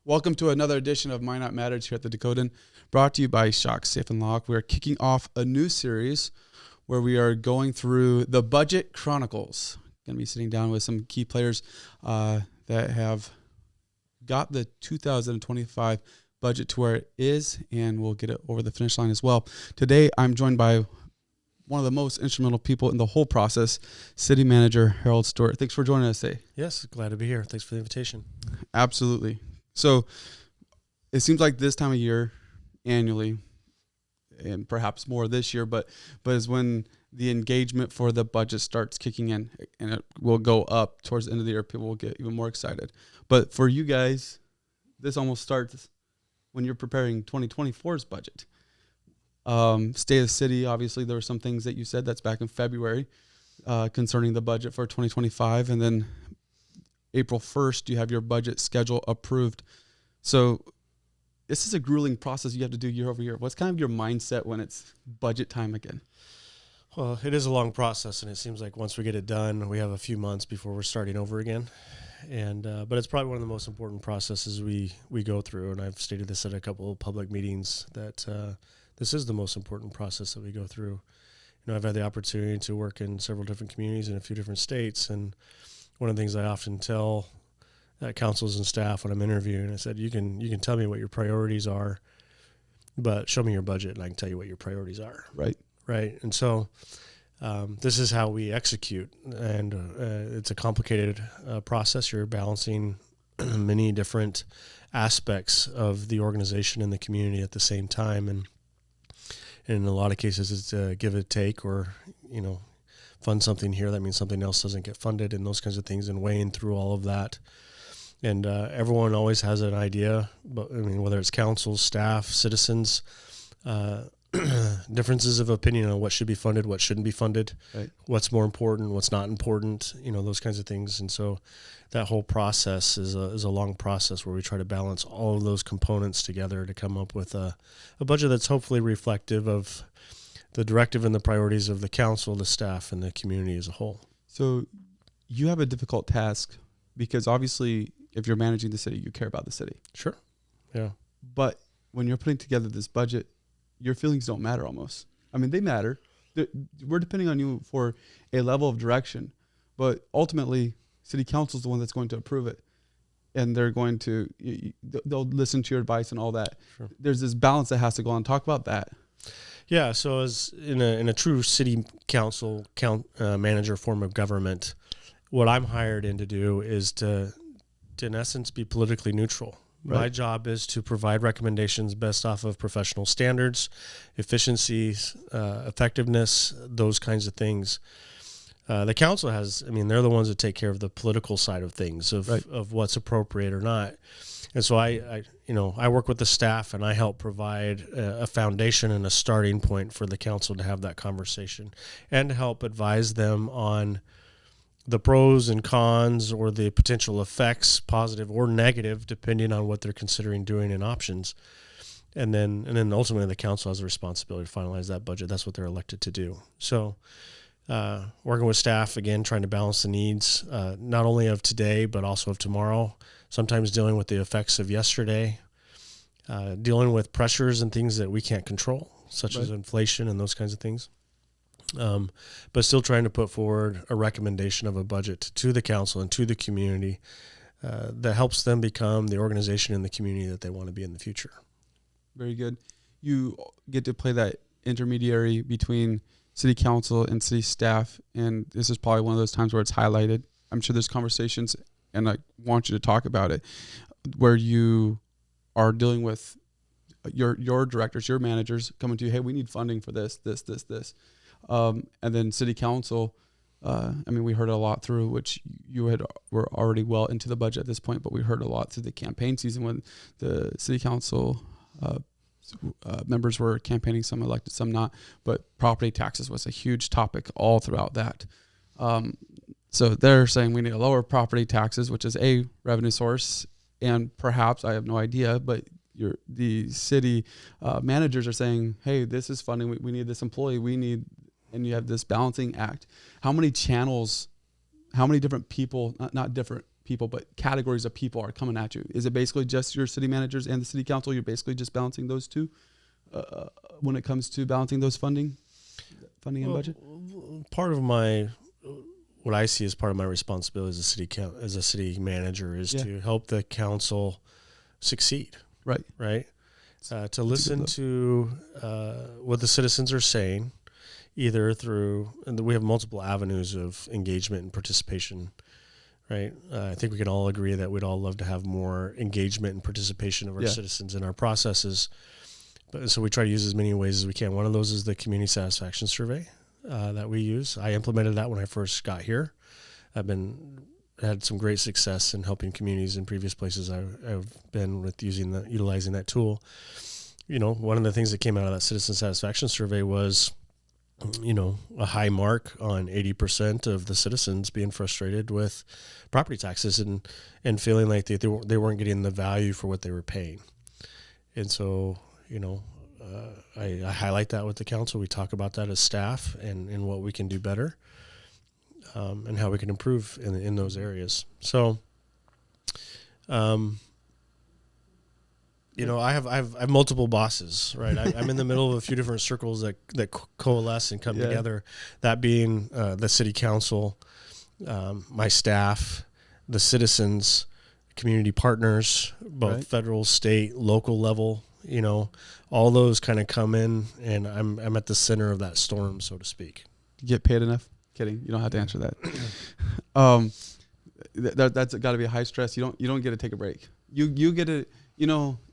Welcome to another edition of Minot Matters here at the Dakotan, brought to you by Shock Safe and Lock. We are kicking off a new series where we are going through the Budget Chronicles. Going to be sitting down with some key players that have got the 2025 budget to where it is, and we'll get it over the finish line as well. Today, I'm joined by one of the most instrumental people in the whole process, City Manager Harold Stewart. Thanks for joining us today. Yes, glad to be here. Thanks for the invitation. Absolutely. So it seems like this time of year, annually, and perhaps more this year, but is when the engagement for the budget starts kicking in, and it will go up towards the end of the year. People will get even more excited. But for you guys, this almost starts when you're preparing 2024's budget. State of the City, obviously, there were some things that you said that's back in February concerning the budget for 2025, and then April 1st, you have your budget schedule approved. So this is a grueling process you have to do year over year. What's kind of your mindset when it's budget time again? Well, it is a long process, and it seems like once we get it done, we have a few months before we're starting over again. And but it's probably one of the most important processes we go through, and I've stated this at a couple of public meetings that this is the most important process that we go through. You know, I've had the opportunity to work in several different communities in a few different states, and one of the things I often tell councils and staff when I'm interviewing, I said, you can tell me what your priorities are, but show me your budget and I can tell you what your priorities are. Right. And so this is how we execute, and it's a complicated process. You're balancing many different aspects of the organization and the community at the same time, and in a lot of cases it's a give and take, or fund something here, that means something else doesn't get funded, and those kinds of things, and weighing through all of that. And everyone always has an idea, but I mean, whether it's councils, staff, citizens, differences of opinion on what should be funded, what shouldn't be funded, right, what's more important, what's not important, those kinds of things. And so that whole process is a long process where we try to balance all of those components together to come up with a budget that's hopefully reflective of the directive and the priorities of the council, the staff, and the community as a whole. So you have a difficult task because obviously if you're managing the city, you care about the city. Sure. Yeah. But when you're putting together this budget, your feelings don't matter almost. I mean, they matter. We're depending on you for a level of direction, but ultimately city council is the one that's going to approve it. And they're going to, they'll listen to your advice and all that. Sure. There's this balance that has to go on. Talk about that. Yeah, so as in a true city council manager form of government, what I'm hired in to do is to in essence be politically neutral. Right. My job is to provide recommendations based off of professional standards, efficiencies, effectiveness, those kinds of things. The council they're the ones that take care of the political side of things, of what's appropriate or not. And so I work with the staff, and I help provide a foundation and a starting point for the council to have that conversation, and to help advise them on the pros and cons, or the potential effects, positive or negative, depending on what they're considering doing and options. And then ultimately the council has a responsibility to finalize that budget. That's what they're elected to do. So working with staff, again, trying to balance the needs, not only of today, but also of tomorrow, sometimes dealing with the effects of yesterday, dealing with pressures and things that we can't control, such as inflation and those kinds of things. But still trying to put forward a recommendation of a budget to the council and to the community that helps them become the organization in the community that they want to be in the future. Very good. You get to play that intermediary between city council and city staff, and this is probably one of those times where it's highlighted. I'm sure there's conversations, and I want you to talk about it, where you are dealing with your directors, your managers coming to you, hey, we need funding for this. And then city council, we heard a lot through, which were already well into the budget at this point, but we heard a lot through the campaign season when the city council members were campaigning, some elected, some not, but property taxes was a huge topic all throughout that. So they're saying we need to lower property taxes, which is a revenue source, and perhaps, I have no idea, but the city managers are saying, hey, this is funding, we need this employee, and you have this balancing act. How many channels, how many different people, not different people, but categories of people are coming at you. Is it basically just your city managers and the city council? You're basically just balancing those two when it comes to balancing those funding and budget? Part of what I see as part of my responsibility as a city manager is to help the council succeed. Right. To listen to what the citizens are saying, either through, and we have multiple avenues of engagement and participation, right? I think we can all agree that we'd all love to have more engagement and participation of our citizens in our processes. But so we try to use as many ways as we can. One of those is the community satisfaction survey that we use. I implemented that when I first got here. I've had some great success in helping communities in previous places I've been with utilizing that tool. One of the things that came out of that citizen satisfaction survey was, a high mark on 80% of the citizens being frustrated with property taxes and feeling like they weren't getting the value for what they were paying. And so, I highlight that with the council. We talk about that as staff and what we can do better. And how we can improve in those areas. So, I have multiple bosses, right? I'm in the middle of a few different circles that coalesce and come together. That being the city council, my staff, the citizens, community partners, both federal, state, local level. All those kind of come in, and I'm at the center of that storm, so to speak. You get paid enough? Kidding. You don't have to answer that. That's got to be a high stress. You don't get to take a break. You get to,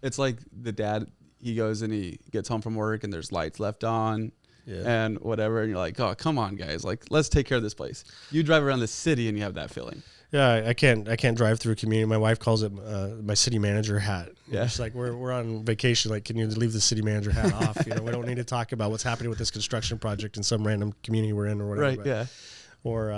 it's like the dad, he goes and he gets home from work and there's lights left on and whatever. And you're like, oh, come on guys. Like, let's take care of this place. You drive around the city and you have that feeling. Yeah, I can't drive through a community. My wife calls it my city manager hat. Yeah, she's like, we're on vacation. Like, can you leave the city manager hat off? We don't need to talk about what's happening with this construction project in some random community we're in or whatever. Right. Yeah. Or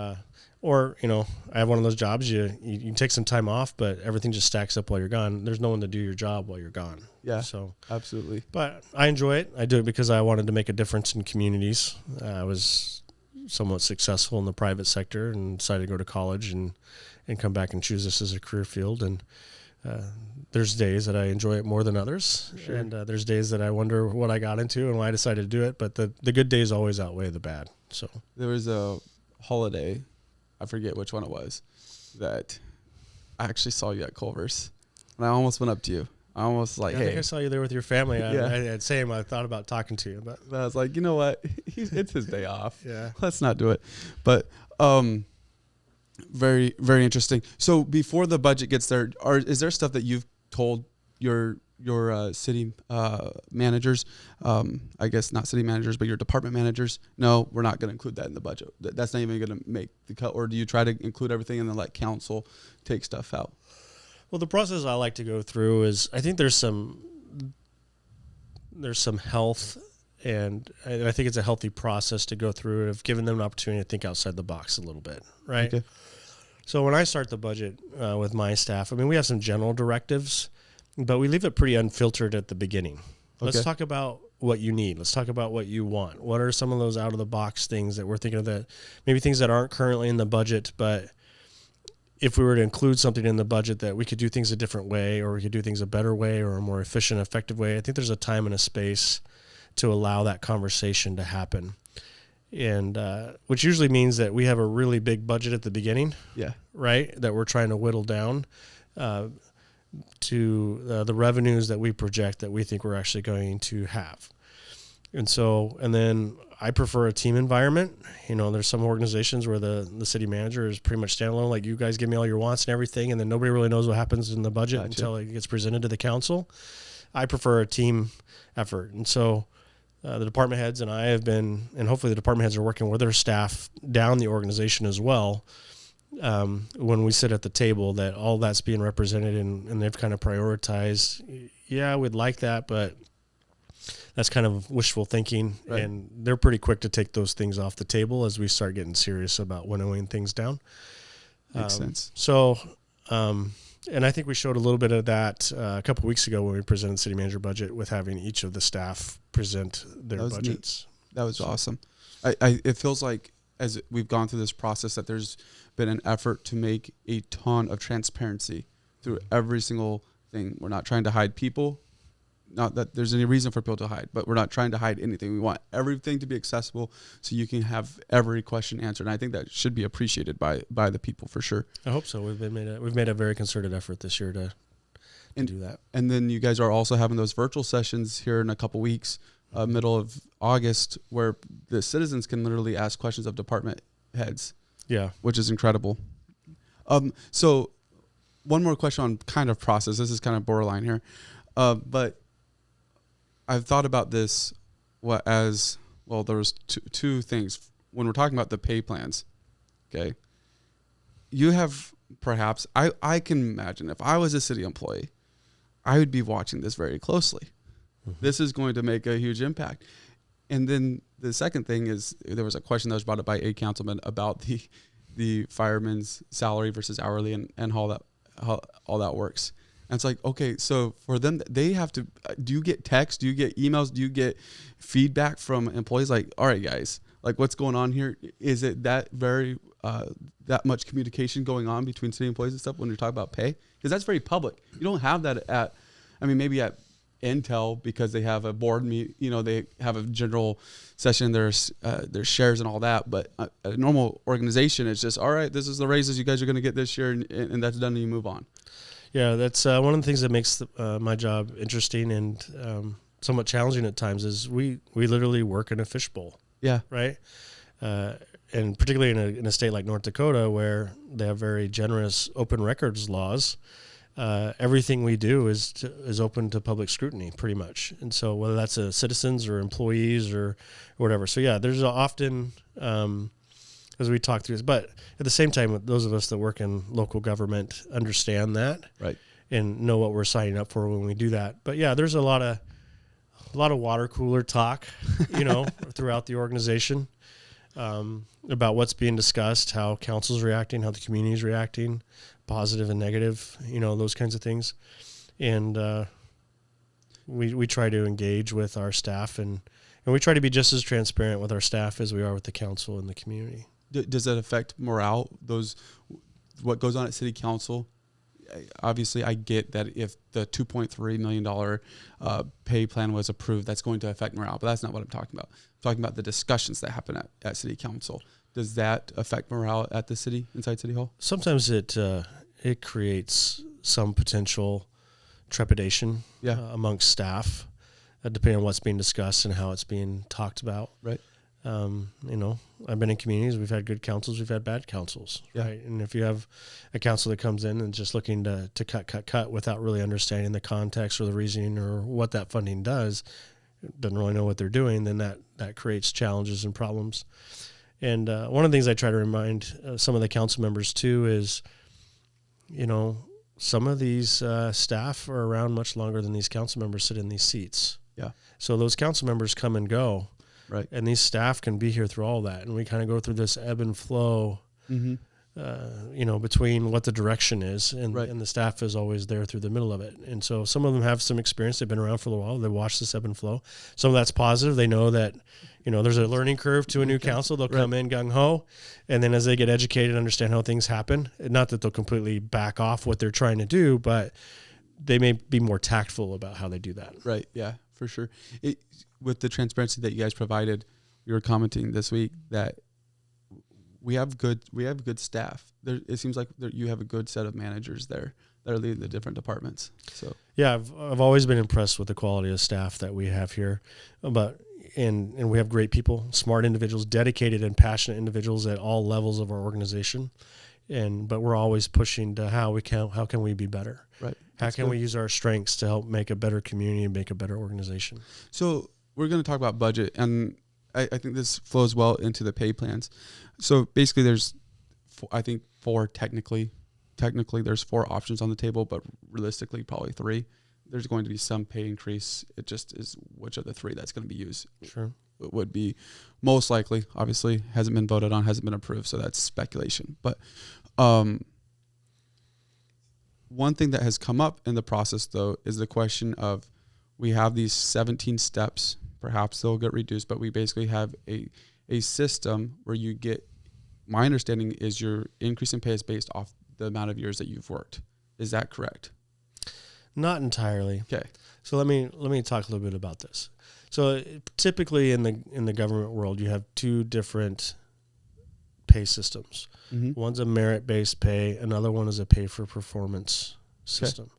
I have one of those jobs. You take some time off, but everything just stacks up while you're gone. There's no one to do your job while you're gone. Yeah. So absolutely. But I enjoy it. I do it because I wanted to make a difference in communities. I was somewhat successful in the private sector and decided to go to college and come back and choose this as a career field. And there's days that I enjoy it more than others. Sure. And there's days that I wonder what I got into and why I decided to do it. But the good days always outweigh the bad. So there was a holiday, I forget which one it was, that I actually saw you at Culver's. And I almost went up to you. I almost like, hey. I think I saw you there with your family. Yeah. I had Sam. I thought about talking to you, but I was like, you know what? It's his day off. Yeah. Let's not do it. But very, very interesting. So before the budget gets there, is there stuff that you've told your city managers, I guess not city managers, but your department managers? No, we're not going to include that in the budget. That's not even going to make the cut. Or do you try to include everything and then let council take stuff out? Well, the process I like to go through is, I think there's some health, and I think it's a healthy process to go through of giving them an opportunity to think outside the box a little bit, right? Okay. So when I start the budget with my staff, we have some general directives, but we leave it pretty unfiltered at the beginning. Okay. Let's talk about what you need. Let's talk about what you want. What are some of those out of the box things that we're thinking of, that maybe things that aren't currently in the budget, but if we were to include something in the budget that we could do things a different way, or we could do things a better way or a more efficient, effective way. I think there's a time and a space to allow that conversation to happen. And which usually means that we have a really big budget at the beginning, right, that we're trying to whittle down to the revenues that we project that we think we're actually going to have. And then I prefer a team environment. There's some organizations where the city manager is pretty much standalone, like, you guys give me all your wants and everything, and then nobody really knows what happens in the budget until it gets presented to the council. I prefer a team effort. And so the department heads and I have been, and hopefully the department heads are working with their staff down the organization as well, when we sit at the table, that all that's being represented, and they've kind of prioritized, we'd like that, but that's kind of wishful thinking. Right. And they're pretty quick to take those things off the table as we start getting serious about winnowing things down. Makes sense. So, and I think we showed a little bit of that a couple of weeks ago when we presented the city manager budget, with having each of the staff present their budgets. Neat. That was awesome. It feels like as we've gone through this process, that there's been an effort to make a ton of transparency through every single thing. We're not trying to hide people. Not that there's any reason for people to hide, but we're not trying to hide anything. We want everything to be accessible so you can have every question answered. And I think that should be appreciated by the people for sure. I hope so. We've made a very concerted effort this year to do that. And then you guys are also having those virtual sessions here in a couple weeks, middle of August, where the citizens can literally ask questions of department heads. Yeah. Which is incredible. So one more question on kind of process. This is kind of borderline here. But I've thought about this there was two things when we're talking about the pay plans. Okay. You have perhaps, I can imagine if I was a city employee, I would be watching this very closely. Mm-hmm. This is going to make a huge impact. And then the second thing is there was a question that was brought up by a councilman about the fireman's salary versus hourly and how all that works. And it's like, okay, so for them, they have to, do you get texts? Do you get emails? Do you get feedback from employees? Like, all right, guys, like what's going on here? Is it that that much communication going on between city employees and stuff when you're talking about pay? Because that's very public. You don't have that maybe at Intel, because they have a board meet, they have a general session, there's shares and all that. But a normal organization is just, all right, this is the raises you guys are going to get this year, and that's done, and you move on. Yeah, that's one of the things that makes my job interesting and somewhat challenging at times is we literally work in a fishbowl. Yeah. Right? And particularly in a state like North Dakota, where they have very generous open records laws, everything we do is open to public scrutiny pretty much. And so whether that's citizens or employees or whatever. So yeah, there's often, as we talk through this, but at the same time, those of us that work in local government understand that, right, and know what we're signing up for when we do that. But yeah, there's a lot of water cooler talk, throughout the organization, about what's being discussed, how council's reacting, how the community's reacting, positive and negative, those kinds of things. And we try to engage with our staff, and we try to be just as transparent with our staff as we are with the council and the community. Does that affect morale? What goes on at city council? Obviously, I get that if the $2.3 million pay plan was approved, that's going to affect morale, but that's not what I'm talking about. I'm talking about the discussions that happen at city council. Does that affect morale at the city, inside City Hall? Sometimes it creates some potential trepidation amongst staff, depending on what's being discussed and how it's being talked about. Right. I've been in communities, we've had good councils, we've had bad councils, right? And if you have a council that comes in and just looking to cut without really understanding the context or the reasoning or what that funding does, doesn't really know what they're doing, then that creates challenges and problems. And one of the things I try to remind some of the council members too is, some of these staff are around much longer than these council members sit in these seats. Yeah. So those council members come and go. Right. And these staff can be here through all that. And we kind of go through this ebb and flow, between what the direction is. And the staff is always there through the middle of it. And so some of them have some experience. They've been around for a while. They watch this ebb and flow. Some of that's positive. They know that, there's a learning curve to a new council. They'll come in gung-ho. And then as they get educated, understand how things happen. Not that they'll completely back off what they're trying to do, but they may be more tactful about how they do that. Right. Yeah, for sure. With the transparency that you guys provided, we were commenting this week that we have good staff. It seems like you have a good set of managers there that are leading the different departments. So yeah, I've always been impressed with the quality of staff that we have here, and we have great people, smart individuals, dedicated and passionate individuals at all levels of our organization. But we're always pushing to how can we be better? Right. How can we use our strengths to help make a better community and make a better organization? So we're going to talk about budget, and I think this flows well into the pay plans. So basically there's, I think technically there's 4 options on the table, but realistically probably 3. There's going to be some pay increase. It just is which of the 3 that's going to be used. Sure. It would be most likely, obviously, hasn't been voted on, hasn't been approved, so that's speculation. But one thing that has come up in the process, though, is the question of we have these 17 steps. Perhaps they'll get reduced, but we basically have a a system where you get, my understanding is your increase in pay is based off the amount of years that you've worked. Is that correct? Not entirely. Okay. So let me talk a little bit about this. So typically in the government world, you have two different pay systems. Mm-hmm. One's a merit-based pay. Another one is a pay-for-performance system.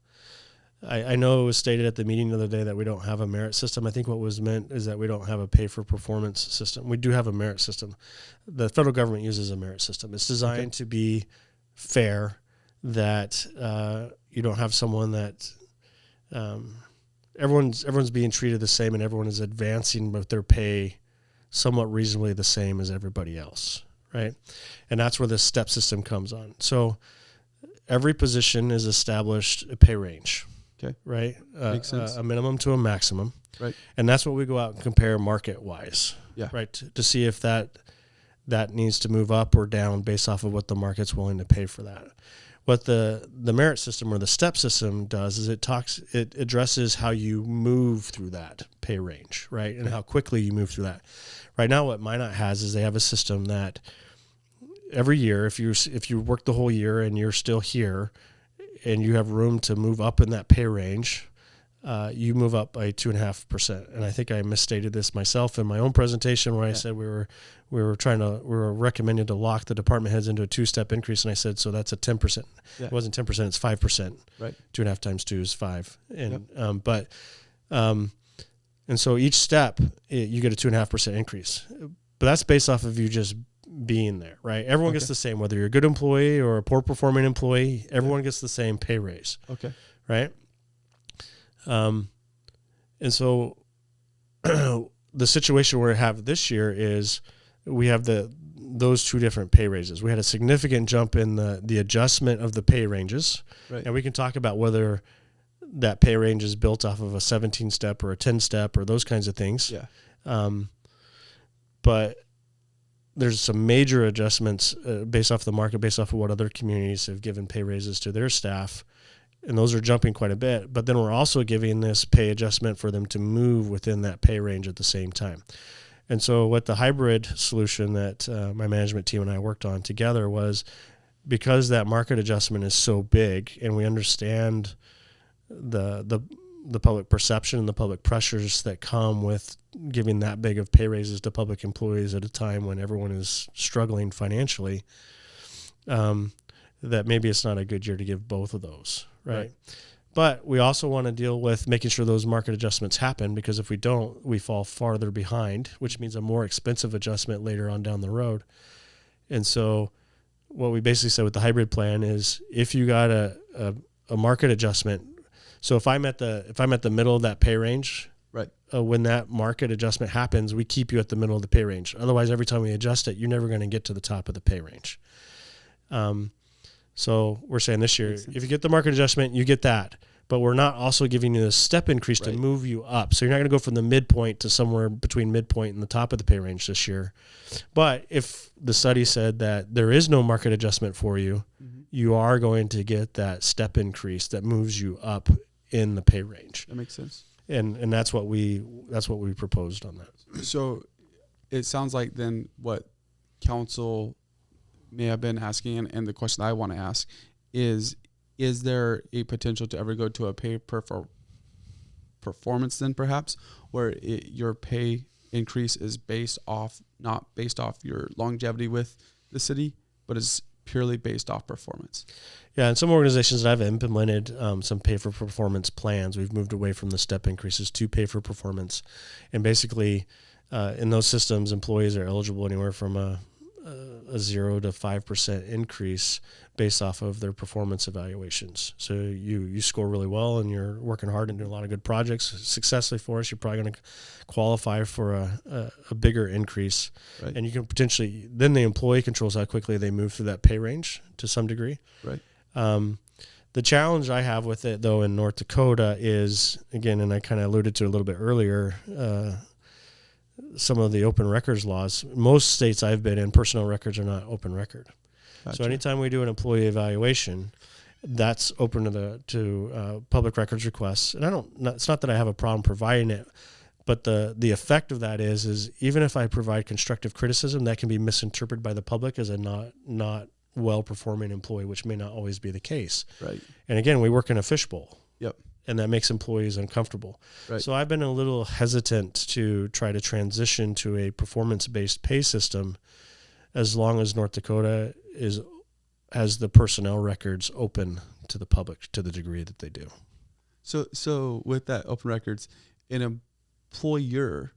I know it was stated at the meeting the other day that we don't have a merit system. I think what was meant is that we don't have a pay-for-performance system. We do have a merit system. The federal government uses a merit system. It's designed to be fair, that you don't have someone that everyone's being treated the same, and everyone is advancing with their pay somewhat reasonably the same as everybody else, right? And that's where the step system comes on. So every position is established a pay range, right? Makes sense. A minimum to a maximum, right? And that's what we go out and compare market-wise, right? To see if that needs to move up or down based off of what the market's willing to pay for that. What the merit system or the step system does is it addresses how you move through that pay range, right? And how quickly you move through that. Right now, what Minot has is they have a system that every year, if you work the whole year and you're still here and you have room to move up in that pay range, you move up by 2.5%. And I think I misstated this myself in my own presentation where I said we were recommended to lock the department heads into a 2-step increase, and I said so that's a 10%. Yeah. It wasn't 10%; it's 5%. Right. 2.5 times 2 is 5. And and so each step you get a 2.5% increase, but that's based off of you just being there, right? Everyone gets the same, whether you're a good employee or a poor performing employee. Everyone gets the same pay raise. Okay. Right. And so the situation we have this year is we have those two different pay raises. We had a significant jump in the adjustment of the pay ranges, and we can talk about whether that pay range is built off of a 17-step or a 10-step or those kinds of things. Yeah. But there's some major adjustments based off the market, based off of what other communities have given pay raises to their staff. And those are jumping quite a bit. But then we're also giving this pay adjustment for them to move within that pay range at the same time. And so what the hybrid solution that my management team and I worked on together was, because that market adjustment is so big and we understand the public perception and the public pressures that come with giving that big of pay raises to public employees at a time when everyone is struggling financially, that maybe it's not a good year to give both of those. Right. But we also want to deal with making sure those market adjustments happen, because if we don't, we fall farther behind, which means a more expensive adjustment later on down the road. And so what we basically said with the hybrid plan is, if you got a market adjustment, so if I'm at the middle of that pay range, when that market adjustment happens, we keep you at the middle of the pay range. Otherwise, every time we adjust it, you're never going to get to the top of the pay range. So we're saying this year, if you get the market adjustment, you get that. But we're not also giving you a step increase to move you up. So you're not going to go from the midpoint to somewhere between midpoint and the top of the pay range this year. But if the study said that there is no market adjustment for you, you are going to get that step increase that moves you up in the pay range. That makes sense. And that's what we proposed on that. So it sounds like then what council may have been asking, and the question I want to ask is there a potential to ever go to a pay for performance then, perhaps, where your pay increase is not based off your longevity with the city, but is purely based off performance? Yeah, in some organizations that I've implemented some pay for performance plans, we've moved away from the step increases to pay for performance. And basically, in those systems, employees are eligible anywhere from a 0 to 5% increase based off of their performance evaluations. So you score really well and you're working hard and doing a lot of good projects successfully for us, you're probably going to qualify for a bigger increase. Right. And you can potentially, then the employee controls how quickly they move through that pay range to some degree. Right. The challenge I have with it, though, in North Dakota is, again, and I kind of alluded to it a little bit earlier, some of the open records laws. Most states I've been in, personnel records are not open record. Gotcha. So anytime we do an employee evaluation, that's open to public records requests. And it's not that I have a problem providing it, But the effect of that is even if I provide constructive criticism, that can be misinterpreted by the public as a not well-performing employee, which may not always be the case. Right. And again, we work in a fishbowl. Yep. And that makes employees uncomfortable. Right. So I've been a little hesitant to try to transition to a performance-based pay system as long as North Dakota has the personnel records open to the public to the degree that they do. So with that open records, an employer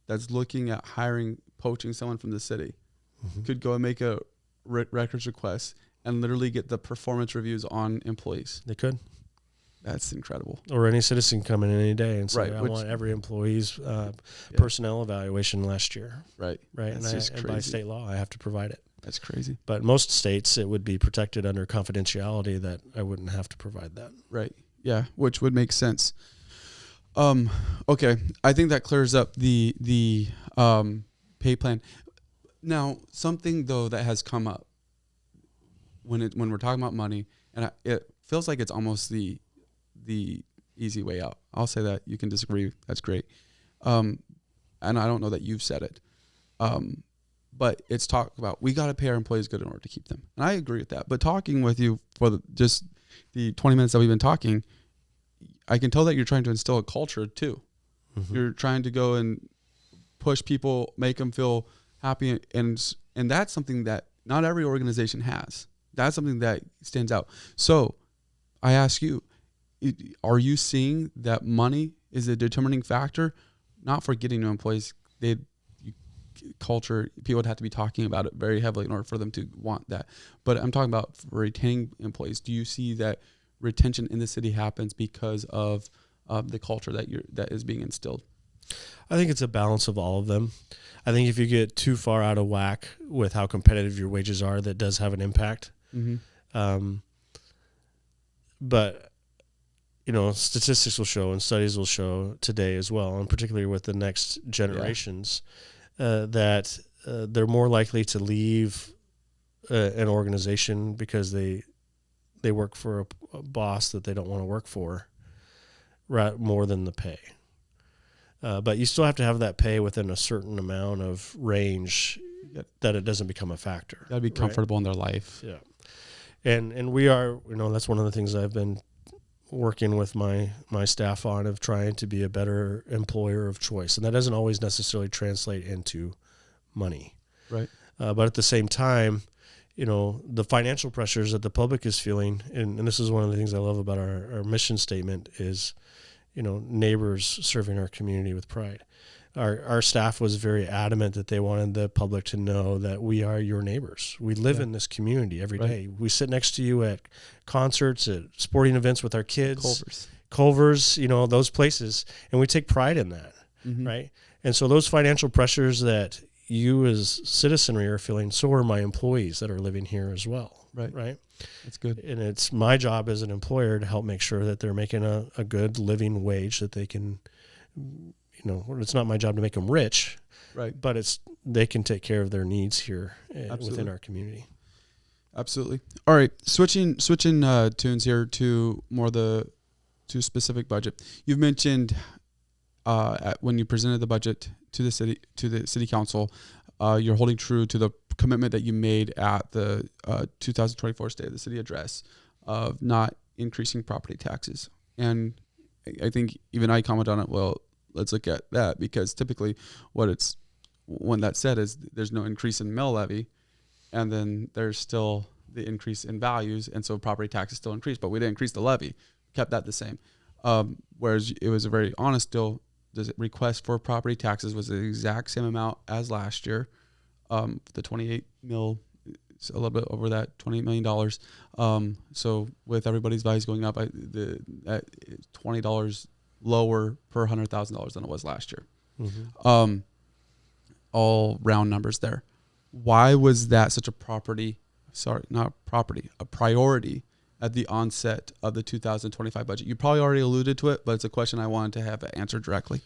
that's looking at poaching someone from the city could go and make a records request and literally get the performance reviews on employees. They could. That's incredible. Or any citizen come in any day and say, right, I want every employee's personnel evaluation last year. Right. Right. And by state law, I have to provide it. That's crazy. But most states, it would be protected under confidentiality that I wouldn't have to provide that. Right. Yeah, which would make sense. Okay. I think that clears up the pay plan. Now, something, though, that has come up when we're talking about money, and it feels like it's almost the easy way out. I'll say that. You can disagree. That's great. And I don't know that you've said it. But it's talk about we got to pay our employees good in order to keep them. And I agree with that. But talking with you for just the 20 minutes that we've been talking, I can tell that you're trying to instill a culture too. Mm-hmm. You're trying to go and push people, make them feel happy. And that's something that not every organization has. That's something that stands out. So I ask you, are you seeing that money is a determining factor? Not for getting new employees. Culture, people would have to be talking about it very heavily in order for them to want that. But I'm talking about for retaining employees. Do you see that retention in the city happens because of the culture that is being instilled? I think it's a balance of all of them. I think if you get too far out of whack with how competitive your wages are, that does have an impact. Mm-hmm. But statistics will show and studies will show today as well, and particularly with the next generations, that they're more likely to leave an organization because they work for a boss that they don't want to work for, more than the pay. But you still have to have that pay within a certain amount of range that it doesn't become a factor. Got to be comfortable in their life. Yeah, and we are. That's one of the things I've been working with my staff on, of trying to be a better employer of choice. And that doesn't always necessarily translate into money. Right. But at the same time, the financial pressures that the public is feeling, and this is one of the things I love about our mission statement is, neighbors serving our community with pride. Our staff was very adamant that they wanted the public to know that we are your neighbors. We live in this community every day. We sit next to you at concerts, at sporting events with our kids, Culver's, those places, and we take pride in that, right? And so those financial pressures that you as citizenry are feeling, so are my employees that are living here as well, right? That's good. And it's my job as an employer to help make sure that they're making a good living wage that they can, it's not my job to make them rich, right? But they can take care of their needs here within our community. Absolutely. All right, switching tunes here to more to specific budget. You've mentioned when you presented the budget to the city council, you're holding true to the commitment that you made at the 2024 State of the City address of not increasing property taxes. And I think even I comment on it. Well, let's look at that, because typically when that's said is there's no increase in mill levy, and then there's still the increase in values, and so property taxes still increased, but we didn't increase the levy, kept that the same. Whereas it was a very honest deal. The request for property taxes was the exact same amount as last year. The 28 mil, a little bit over that, $28 million. So with everybody's values going up, that $20 lower per $100,000 than it was last year. Mm-hmm. All round numbers there. Why was that such a priority at the onset of the 2025 budget? You probably already alluded to it, but it's a question I wanted to have answered directly.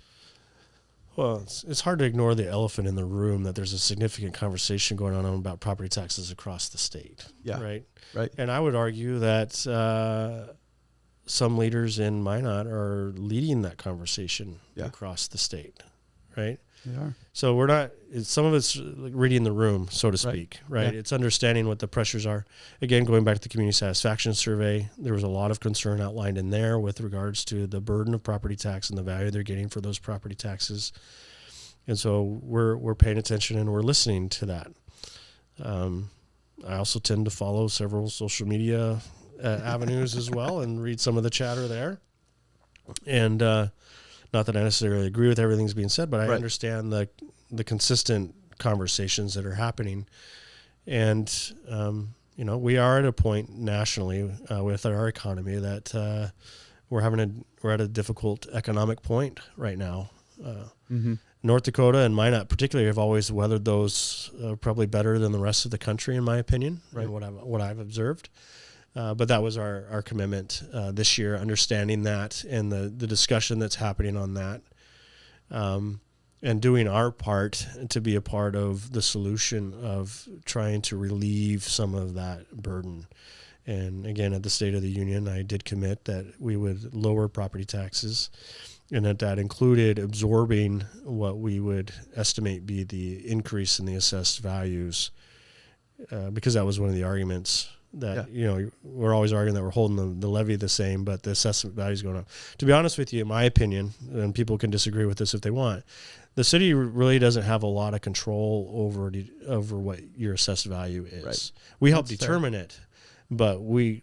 Well, it's hard to ignore the elephant in the room that there's a significant conversation going on about property taxes across the state. Yeah. Right. Right. And I would argue that some leaders in Minot are leading that conversation Yeah. across the state, right? They are. So we're not, some of it's like reading the room, so to speak, right? Yeah. It's understanding what the pressures are. Again, going back to the community satisfaction survey, there was a lot of concern outlined in there with regards to the burden of property tax and the value they're getting for those property taxes. And so we're paying attention and we're listening to that. I also tend to follow several social media avenues as well and read some of the chatter there. And not that I necessarily agree with everything that's being said, but I understand the consistent conversations that are happening. And, we are at a point nationally with our economy that we're at a difficult economic point right now. North Dakota and Minot particularly have always weathered those probably better than the rest of the country, in my opinion, and what I've observed. But that was our commitment this year, understanding that and the discussion that's happening on that, and doing our part to be a part of the solution of trying to relieve some of that burden. And again, at the State of the Union, I did commit that we would lower property taxes, and that included absorbing what we would estimate be the increase in the assessed values, because that was one of the arguments that, we're always arguing that we're holding the levy the same, but the assessment value is going up. To be honest with you, in my opinion, and people can disagree with this if they want, the city really doesn't have a lot of control over what your assessed value is. Right. We help determine it, but we're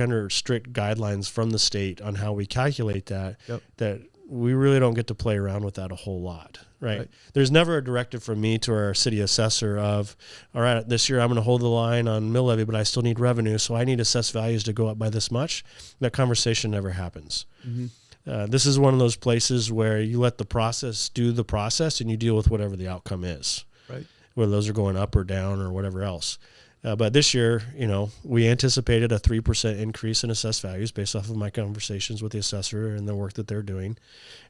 under strict guidelines from the state on how we calculate that, that we really don't get to play around with that a whole lot. Right. There's never a directive from me to our city assessor of, all right, this year I'm going to hold the line on mill levy, but I still need revenue, so I need assessed values to go up by this much. That conversation never happens. This is one of those places where you let the process do the process and you deal with whatever the outcome is, whether those are going up or down or whatever else. But this year, we anticipated a 3% increase in assessed values based off of my conversations with the assessor and the work that they're doing.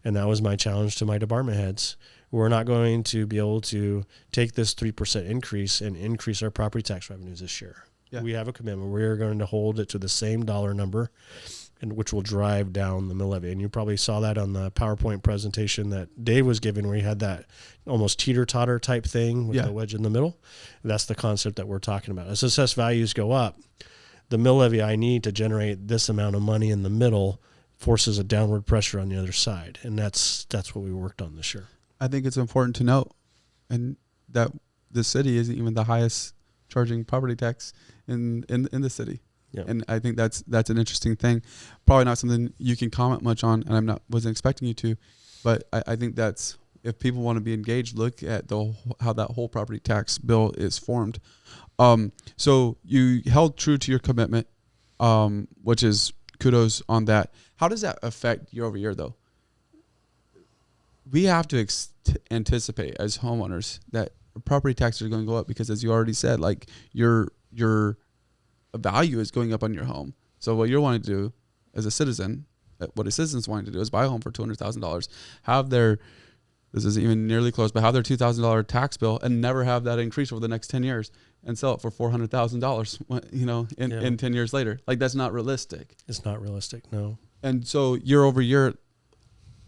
And that was my challenge to my department heads. We're not going to be able to take this 3% increase and increase our property tax revenues this year. We have a commitment. We're going to hold it to the same dollar number, and which will drive down the mill levy. And you probably saw that on the PowerPoint presentation that Dave was giving, where he had that almost teeter-totter type thing with the wedge in the middle. That's the concept that we're talking about. As assessed values go up, the mill levy I need to generate this amount of money in the middle forces a downward pressure on the other side. And that's what we worked on this year. I think it's important to note and that the city isn't even the highest charging property tax in the city. And I think that's an interesting thing. Probably not something you can comment much on, and wasn't expecting you to, but I think that's, if people want to be engaged, look at how that whole property tax bill is formed. So you held true to your commitment, which is kudos on that. How does that affect year over year, though? We have to anticipate as homeowners that property taxes are going to go up because, as you already said, like your value is going up on your home. So what you're wanting to do as a citizen, what a citizen's wanting to do is buy a home for $200,000, this isn't even nearly close, but have their $2,000 tax bill and never have that increase over the next 10 years and sell it for $400,000, in 10 years later. Like, that's not realistic. It's not realistic, no. And so year over year,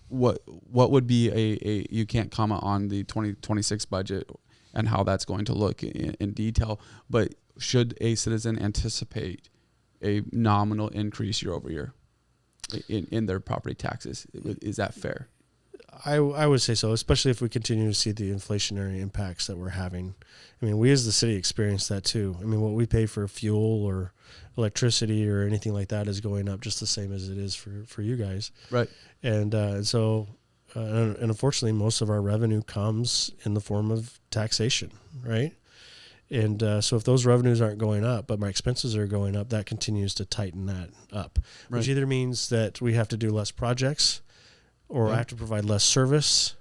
what would be you can't comment on the 2026 budget and how that's going to look in detail, but should a citizen anticipate a nominal increase year over year in their property taxes? Is that fair? I would say so, especially if we continue to see the inflationary impacts that we're having. I mean, we as the city experience that too. I mean, what we pay for fuel or electricity or anything like that is going up just the same as it is for you guys. Right. And so unfortunately, most of our revenue comes in the form of taxation, right? And so if those revenues aren't going up, but my expenses are going up, that continues to tighten that up, which either means that we have to do less projects, or I have to provide less service,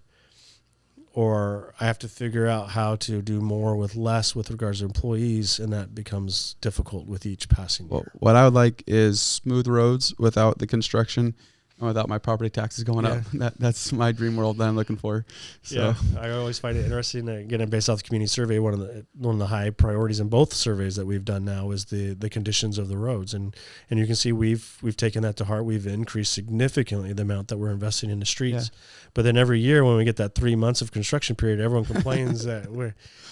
or I have to figure out how to do more with less with regards to employees, and that becomes difficult with each passing year. What I would like is smooth roads without the construction. and without my property taxes going up. That's my dream world that I'm looking for. So I always find it interesting. Again, based off the community survey, one of the high priorities in both surveys that we've done now is the conditions of the roads, and you can see we've taken that to heart. We've increased significantly the amount that we're investing in the streets. But then every year when we get that 3 months of construction period, everyone complains that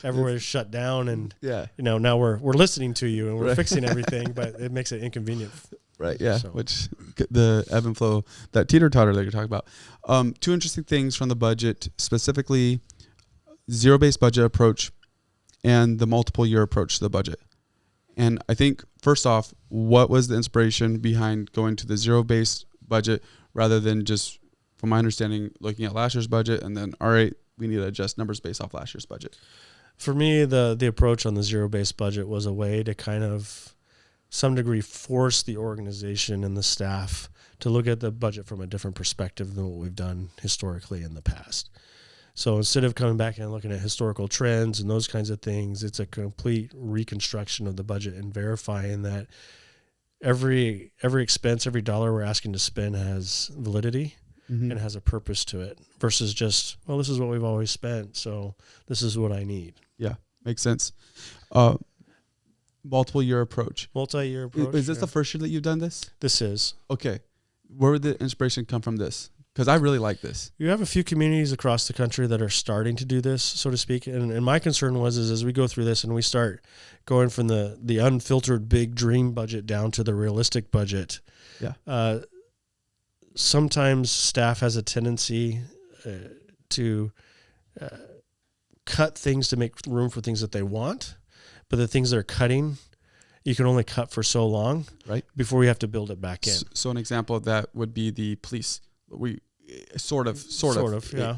everywhere's shut down, and now we're listening to you and we're fixing everything, but it makes it inconvenient. Right, yeah, so. Which the ebb and flow, that teeter-totter that you're talking about. Two interesting things from the budget, specifically zero-based budget approach and the multiple-year approach to the budget. And I think, first off, what was the inspiration behind going to the zero-based budget rather than just, from my understanding, looking at last year's budget and then, all right, we need to adjust numbers based off last year's budget? For me, the approach on the zero-based budget was a way to kind of some degree force the organization and the staff to look at the budget from a different perspective than what we've done historically in the past. So instead of coming back and looking at historical trends and those kinds of things, it's a complete reconstruction of the budget and verifying that every expense, every dollar we're asking to spend has validity and has a purpose to it versus just, well, this is what we've always spent, so this is what I need. Yeah, makes sense. Multiple-year approach. Multi-year approach. Is this the first year that you've done this? This is. Okay. Where would the inspiration come from this? Because I really like this. You have a few communities across the country that are starting to do this, so to speak. And my concern was as we go through this and we start going from the unfiltered big dream budget down to the realistic budget, sometimes staff has a tendency to cut things to make room for things that they want. But the things they're cutting, you can only cut for so long, right? Before we have to build it back in. So an example of that would be the police. We sort of, yeah.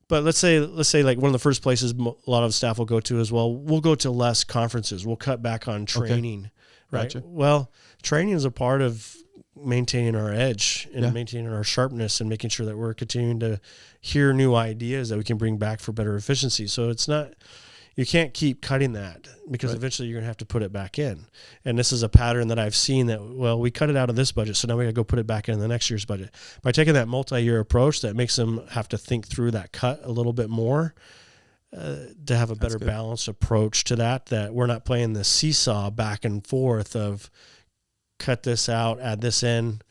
But let's say like one of the first places a lot of staff will go to as well. We'll go to less conferences. We'll cut back on training, right? Gotcha. Well, training is a part of maintaining our edge and maintaining our sharpness and making sure that we're continuing to hear new ideas that we can bring back for better efficiency. So it's not. You can't keep cutting that because eventually you're going to have to put it back in. And this is a pattern that I've seen that, well, we cut it out of this budget, so now we got to go put it back in the next year's budget. By taking that multi-year approach, that makes them have to think through that cut a little bit more to have a better balanced approach to that we're not playing the seesaw back and forth of cut this out, add this in,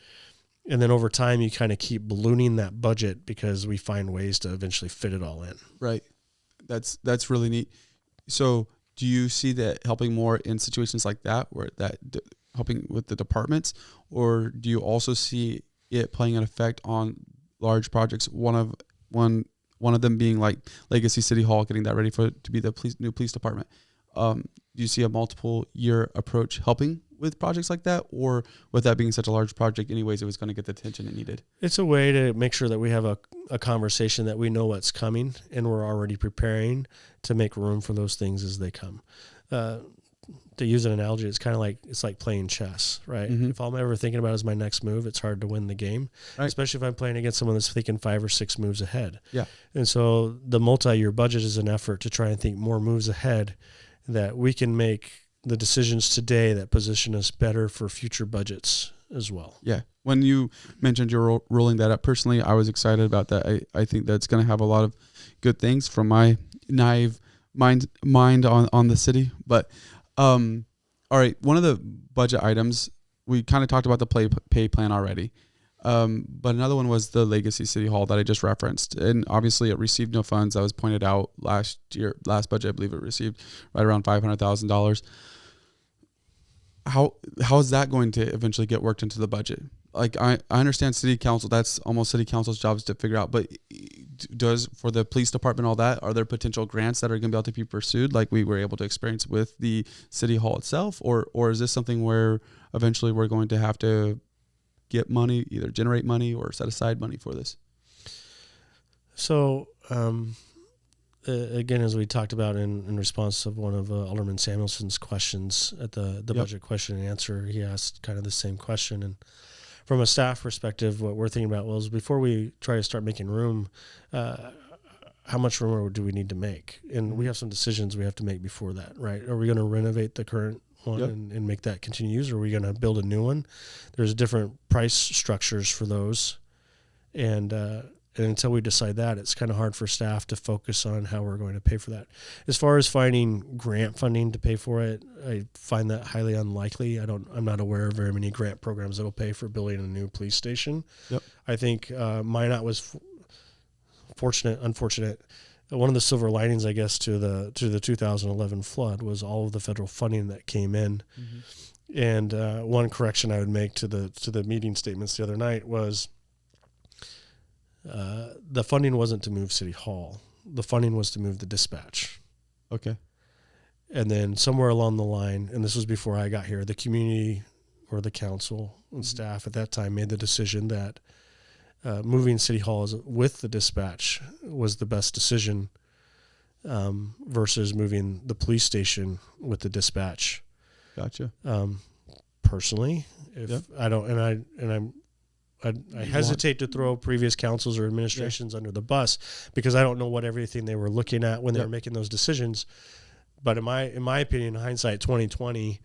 and then over time you kind of keep ballooning that budget because we find ways to eventually fit it all in. Right. That's really neat. So do you see that helping more in situations like that, where helping with the departments, or do you also see it playing an effect on large projects? One of them being like Legacy City Hall, getting that ready to be the new police department. Do you see a multiple year approach helping with projects like that, or with that being such a large project anyways, it was going to get the attention it needed? It's a way to make sure that we have a conversation that we know what's coming and we're already preparing to make room for those things as they come. To use an analogy, it's like playing chess, right? Mm-hmm. If all I'm ever thinking about is my next move, it's hard to win the game, especially if I'm playing against someone that's thinking 5 or 6 moves ahead. Yeah. And so the multi-year budget is an effort to try and think more moves ahead that we can make the decisions today that position us better for future budgets as well. Yeah. When you mentioned you're rolling that up, personally, I was excited about that. I think that's going to have a lot of good things from my naive mind on the city. But all right, one of the budget items, we kind of talked about the pay plan already. But another one was the Legacy City Hall that I just referenced. And obviously it received no funds. That was pointed out last budget. I believe it received right around $500,000. How is that going to eventually get worked into the budget? Like I understand city council, that's almost city council's job is to figure out, but does for the police department, all that, are there potential grants that are going to be able to be pursued like we were able to experience with the city hall itself? Or is this something where eventually we're going to have to get money, either generate money or set aside money for this? So, again, as we talked about in response to one of Alderman Samuelson's questions at the budget question and answer, he asked kind of the same question. And from a staff perspective, what we're thinking about was before we try to start making room, how much room do we need to make? And we have some decisions we have to make before that, right? Are we going to renovate the current one Yep. and make that continue use, or are we going to build a new one? There's different price structures for those. And until we decide that, it's kind of hard for staff to focus on how we're going to pay for that. As far as finding grant funding to pay for it, I find that highly unlikely. I'm not aware of very many grant programs that will pay for building a new police station. Yep. I think Minot was unfortunate. One of the silver linings, I guess, to the 2011 flood was all of the federal funding that came in. Mm-hmm. And one correction I would make to the meeting statements the other night was, the funding wasn't to move City Hall. The funding was to move the dispatch. Okay. And then somewhere along the line, and this was before I got here, the community or the council and staff at that time made the decision that moving City Hall with the dispatch was the best decision versus moving the police station with the dispatch. Gotcha. Personally, I hesitate to throw previous councils or administrations under the bus because I don't know what everything they were looking at when they were making those decisions. But in my opinion, hindsight 2020,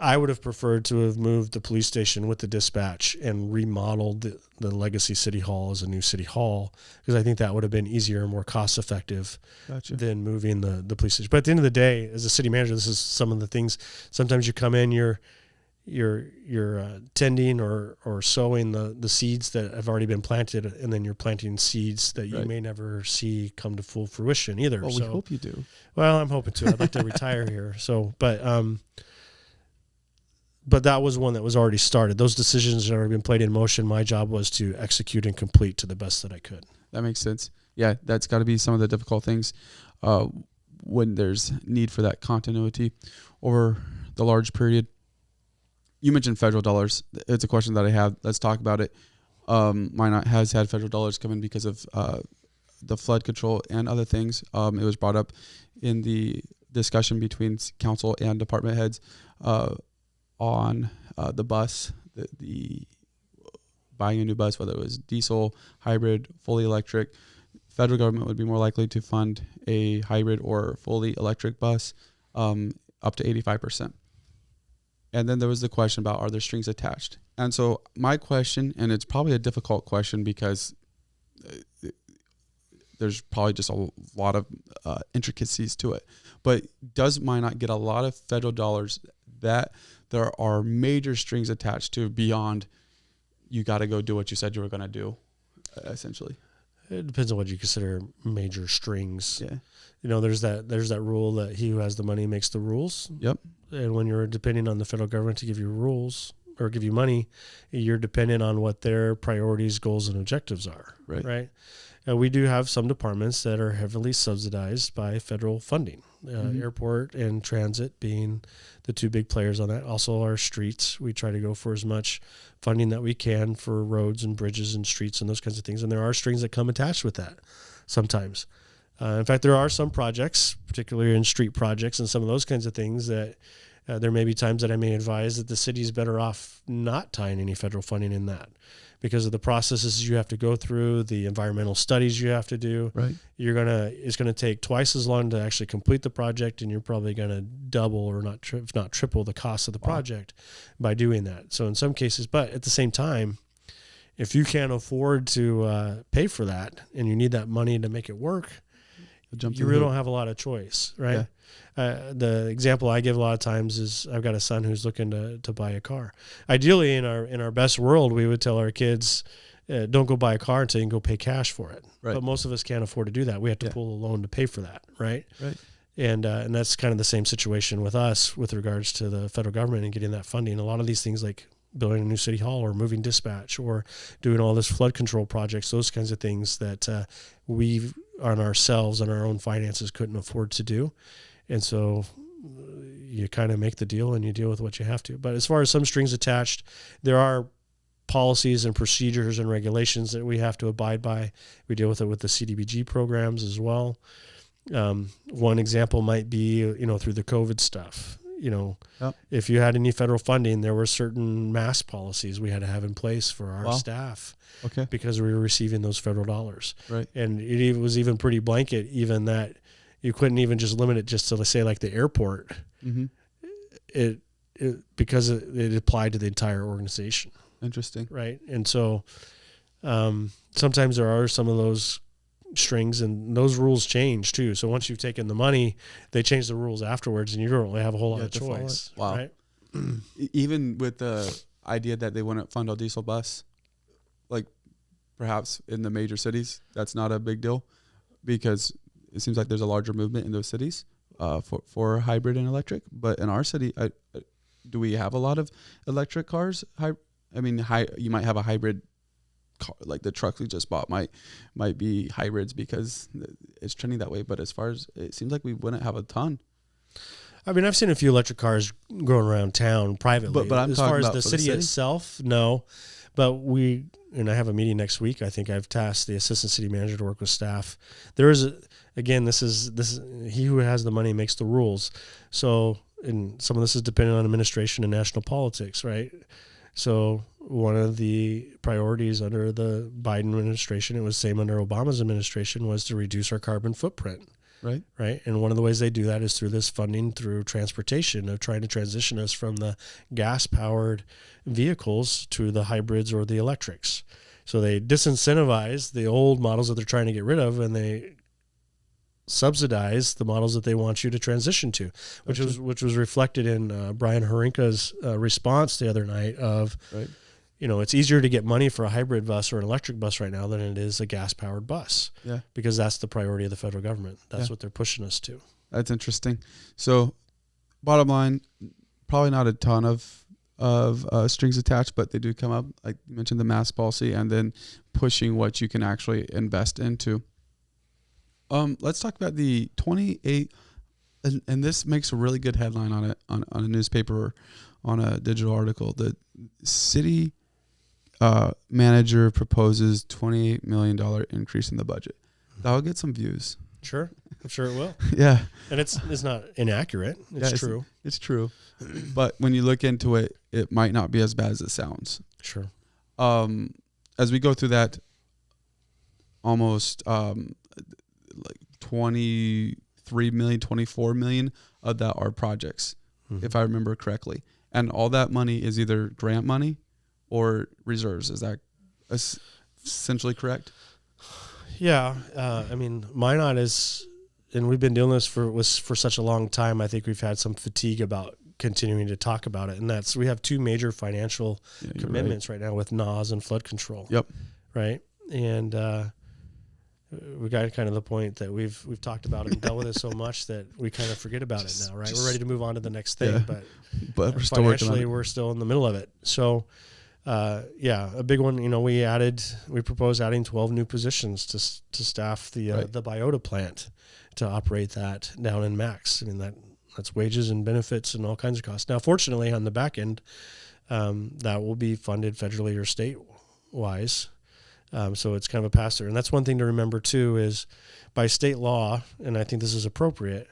I would have preferred to have moved the police station with the dispatch and remodeled the legacy City Hall as a new City Hall, because I think that would have been easier and more cost effective than moving the police station. But at the end of the day, as a city manager, this is some of the things. Sometimes you come in, you're tending or sowing the seeds that have already been planted, and then you're planting seeds that you may never see come to full fruition either. Well, we hope you do. Well, I'm hoping to. I'd like to retire here. So, but that was one that was already started. Those decisions had already been played in motion. My job was to execute and complete to the best that I could. That makes sense. Yeah, that's got to be some of the difficult things when there's need for that continuity over the large period. You mentioned federal dollars. It's a question that I have. Let's talk about it. Minot has had federal dollars come in because of the flood control and other things. It was brought up in the discussion between council and department heads on the bus, the buying a new bus, whether it was diesel, hybrid, fully electric. Federal government would be more likely to fund a hybrid or fully electric bus up to 85%. And then there was the question about, are there strings attached? And so my question, and it's probably a difficult question because there's probably just a lot of intricacies to it, but does Minot get a lot of federal dollars that there are major strings attached to beyond you got to go do what you said you were going to do, essentially? It depends on what you consider major strings. Yeah. You know, there's that rule that he who has the money makes the rules. Yep. And when you're depending on the federal government to give you rules or give you money, you're dependent on what their priorities, goals, and objectives are. Right. We do have some departments that are heavily subsidized by federal funding, airport and transit being the two big players on that. Also our streets, we try to go for as much funding that we can for roads and bridges and streets and those kinds of things. And there are strings that come attached with that sometimes. In fact, there are some projects, particularly in street projects and some of those kinds of things, that there may be times that I may advise that the city is better off not tying any federal funding in that, because of the processes you have to go through, the environmental studies you have to do. Right. It's going to take twice as long to actually complete the project, and you're probably going to double or if not triple the cost of the project by doing that. So in some cases, but at the same time, if you can't afford to pay for that and you need that money to make it work, you really don't have a lot of choice, right? Yeah. The example I give a lot of times is I've got a son who's looking to buy a car. Ideally, in our best world, we would tell our kids, don't go buy a car until you can go pay cash for it. Right. But most of us can't afford to do that. We have to pull a loan to pay for that, right? Right. And that's kind of the same situation with us with regards to the federal government and getting that funding. A lot of these things like building a new city hall or moving dispatch or doing all this flood control projects, those kinds of things that we on ourselves and our own finances couldn't afford to do. And so you kind of make the deal and you deal with what you have to. But as far as some strings attached, there are policies and procedures and regulations that we have to abide by. We deal with it with the CDBG programs as well. One example might be, through the COVID stuff. If you had any federal funding, there were certain mask policies we had to have in place for our staff. Okay. Because we were receiving those federal dollars. Right. And it was even pretty blanket, even that you couldn't even just limit it just to, let's say, like the airport. Mm-hmm. because it applied to the entire organization. Interesting. Right. And so sometimes there are some of those strings, and those rules change too. So once you've taken the money, they change the rules afterwards, and you don't really have a whole lot of choice. Wow. Right? Even with the idea that they wouldn't fund a diesel bus, like perhaps in the major cities, that's not a big deal, because it seems like there's a larger movement in those cities for hybrid and electric. But in our city, do we have a lot of electric cars? You might have a hybrid car, like the truck we just bought might be hybrids because it's trending that way. But as far as it seems like we wouldn't have a ton. I mean, I've seen a few electric cars going around town privately. But I'm as talking far as about the for city itself, no. But and I have a meeting next week. I think I've tasked the assistant city manager to work with staff. There is, this is he who has the money makes the rules. So, and some of this is dependent on administration and national politics, right? So one of the priorities under the Biden administration, it was same under Obama's administration, was to reduce our carbon footprint. Right. And one of the ways they do that is through this funding through transportation, of trying to transition us from the gas-powered vehicles to the hybrids or the electrics. So they disincentivize the old models that they're trying to get rid of, and they subsidize the models that they want you to transition to, which was reflected in Brian Harinka's response the other night of, it's easier to get money for a hybrid bus or an electric bus right now than it is a gas-powered bus. Yeah. Because that's the priority of the federal government. That's what they're pushing us to. That's interesting. So bottom line, probably not a ton of strings attached, but they do come up, like you mentioned, the mass policy, and then pushing what you can actually invest into. Let's talk about the 28, and this makes a really good headline on it, on a newspaper or on a digital article. The city manager proposes $28 million increase in the budget. That'll get some views. Sure. I'm sure it will. Yeah. And it's not inaccurate. It's true. It's true. But when you look into it, it might not be as bad as it sounds. Sure. As we go through that, almost like 23 million, 24 million of that are projects, if I remember correctly. And all that money is either grant money or reserves. Is that essentially correct? Yeah. Minot is, and we've been doing this for such a long time. I think we've had some fatigue about continuing to talk about it. And we have two major financial commitments right now with NAS and flood control. Yep. Right. And, we got kind of the point that we've talked about it and dealt with it so much that we kind of forget about it now, right? We're ready to move on to the next thing, but we're still working on it. We're still in the middle of it. So, a big one. We proposed adding 12 new positions to staff the biota plant to operate that down in Max. I mean that's wages and benefits and all kinds of costs. Now, fortunately, on the back end, that will be funded federally or state wise. So it's kind of a pass-through. And that's one thing to remember, too, is by state law, and I think this is appropriate,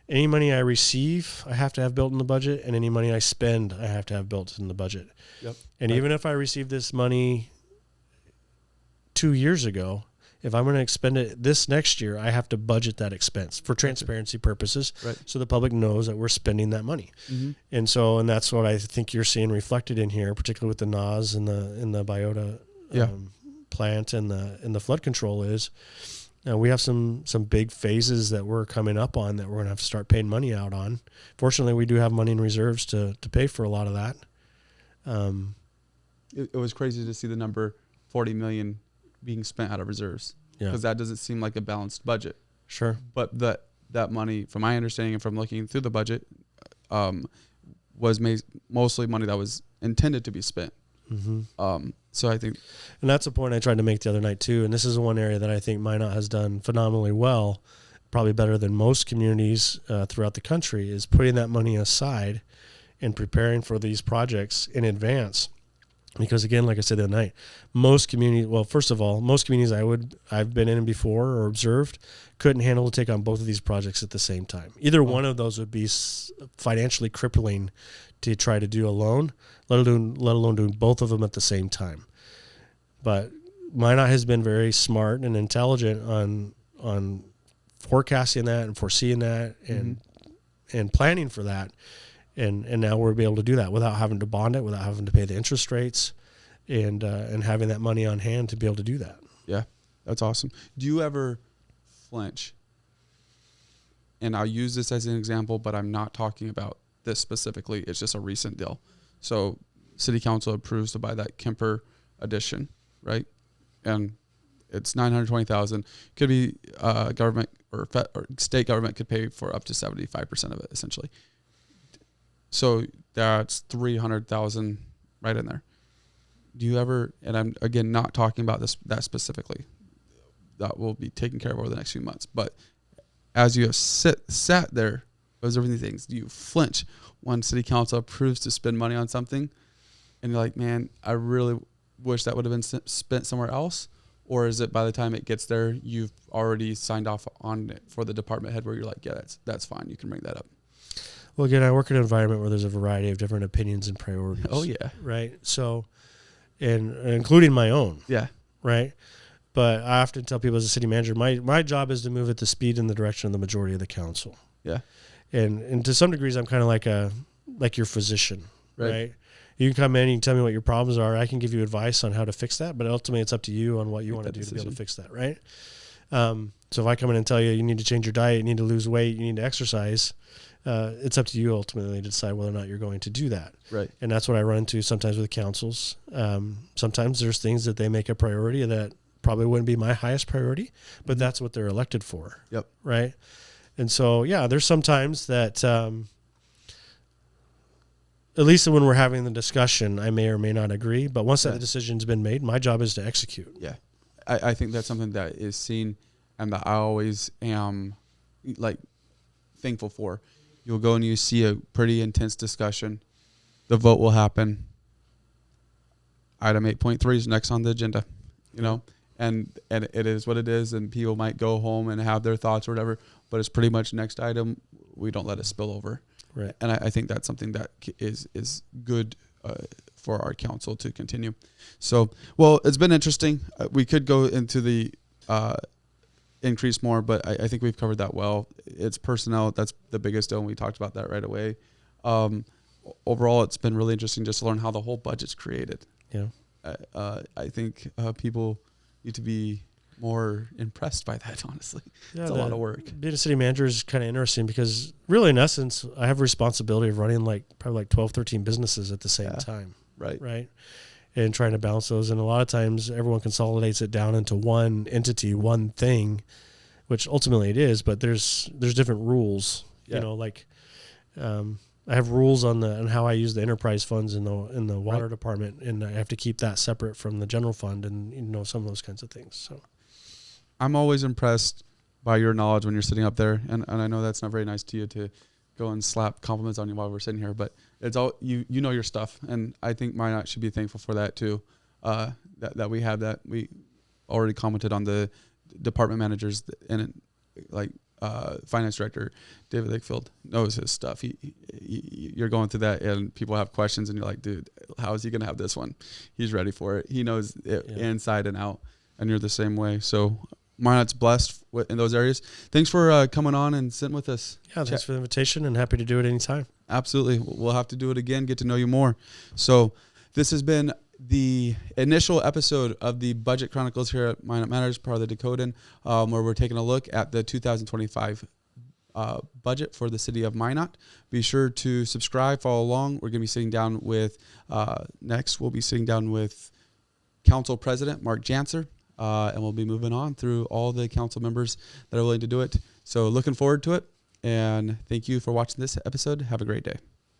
any money I receive, I have to have built in the budget, and any money I spend, I have to have built in the budget. Yep. And even if I receive this money 2 years ago, if I'm going to expend it this next year, I have to budget that expense for transparency purposes, so the public knows that we're spending that money. Mm-hmm. And that's what I think you're seeing reflected in here, particularly with the NAS and the biota plant and the flood control is. We have some big phases that we're coming up on that we're going to have to start paying money out on. Fortunately, we do have money in reserves to pay for a lot of that. It was crazy to see the number 40 million being spent out of reserves, because that doesn't seem like a balanced budget. Sure. But that money, from my understanding and from looking through the budget, was mostly money that was intended to be spent. Mm-hmm. So I think, and that's a point I tried to make the other night too. And this is one area that I think Minot has done phenomenally well, probably better than most communities throughout the country, is putting that money aside and preparing for these projects in advance. Because again, like I said the other night, most communities I've been in before or observed couldn't handle to take on both of these projects at the same time. Either one of those would be financially crippling to try to do alone, let alone doing both of them at the same time. But Minot has been very smart and intelligent on forecasting that and foreseeing that and planning for that. And now we'll be able to do that without having to bond it, without having to pay the interest rates, and having that money on hand to be able to do that. Yeah, that's awesome. Do you ever flinch? And I'll use this as an example, but I'm not talking about this specifically. It's just a recent deal. So City Council approves to buy that Kemper addition, right? And it's $920,000. Could be government or state government could pay for up to 75% of it, essentially. So that's $300,000 right in there. Do you ever? And I'm again not talking about that specifically. That will be taken care of over the next few months. But as you have sat there observing these things, do you flinch when City Council approves to spend money on something, and you're like, man, I really wish that would have been spent somewhere else? Or is it by the time it gets there, you've already signed off on it for the department head where you're like, yeah, that's fine. You can bring that up. Well, again, I work in an environment where there's a variety of different opinions and priorities. Oh, yeah. Right. So, and including my own. Yeah. Right. But I often tell people as a city manager, my job is to move at the speed and the direction of the majority of the council. Yeah. And to some degrees, I'm kind of like your physician, right? You can come in, you can tell me what your problems are. I can give you advice on how to fix that, but ultimately it's up to you on what you want to do to be able to fix that, right? So if I come in and tell you need to change your diet, you need to lose weight, you need to exercise, it's up to you ultimately to decide whether or not you're going to do that. Right. And that's what I run into sometimes with councils. Sometimes there's things that they make a priority that probably wouldn't be my highest priority, but that's what they're elected for. Yep. Right. And so, yeah, there's sometimes that, at least when we're having the discussion, I may or may not agree, but once that decision's been made, my job is to execute. Yeah. I think that's something that is seen and that I always am like thankful for. You'll go and you see a pretty intense discussion. The vote will happen. Item 8.3 is next on the agenda, you know, and it is what it is. And people might go home and have their thoughts or whatever, but it's pretty much next item. We don't let it spill over. Right. And I think that's something that is good for our council to continue. So, well, it's been interesting. We could go into the increase more, but I think we've covered that well. It's personnel. That's the biggest deal, and we talked about that right away. Overall, it's been really interesting just to learn how the whole budget's created. Yeah. I think people need to be more impressed by that, honestly. Yeah, it's a lot of work. Being a city manager is kind of interesting because really, in essence, I have a responsibility of running probably 12, 13 businesses at the same time. Right. And trying to balance those. And a lot of times everyone consolidates it down into one entity, one thing, which ultimately it is, but there's different rules, you know, like, I have rules on how I use the enterprise funds in the water department, and I have to keep that separate from the general fund and, you know, some of those kinds of things. So I'm always impressed by your knowledge when you're sitting up there, and I know that's not very nice to you to go and slap compliments on you while we're sitting here, but it's all you know your stuff, and I think Minot should be thankful for that too. That we have that. We already commented on the department managers and finance director David Lakefield knows his stuff. You're going through that, and people have questions, and you're like, dude, how is he going to have this one? He's ready for it. He knows it inside and out, and you're the same way. So Minot's blessed in those areas. Thanks for coming on and sitting with us. Yeah, thanks for the invitation, and happy to do it anytime. Absolutely. We'll have to do it again, get to know you more. So this has been the initial episode of the Budget Chronicles here at Minot Matters, part of the Dakotan, where we're taking a look at the 2025 budget for the city of Minot. Be sure to subscribe, follow along. We're going to be sitting down with, next we'll be sitting down with Council President Mark Janser, and we'll be moving on through all the council members that are willing to do it. So looking forward to it, and thank you for watching this episode. Have a great day.